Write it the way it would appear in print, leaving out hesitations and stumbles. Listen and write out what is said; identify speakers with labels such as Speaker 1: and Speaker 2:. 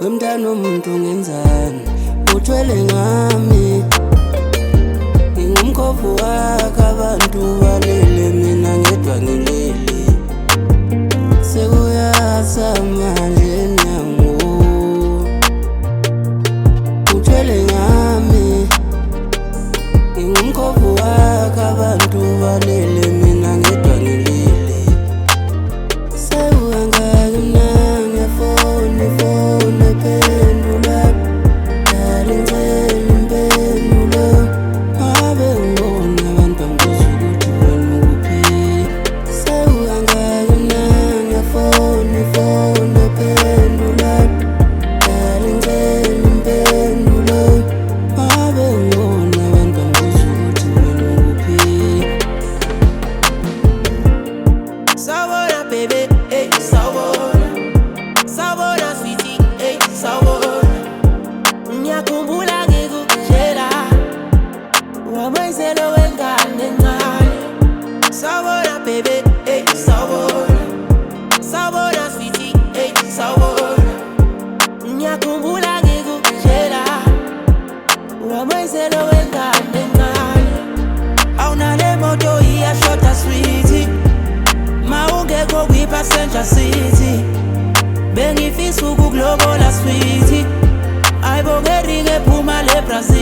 Speaker 1: wemntana womuntu ngenzani uthwele ngami ngingumkhovu wakho abantu balele mina ngedwa ngilele sekuyasama nje nyango uthwele ngami ngingumkhovu wakho abantu balele mina ngedwa ngilele
Speaker 2: Passenger City bengifisa ukuglobola sweetie ayibongeringe phuma le Brazil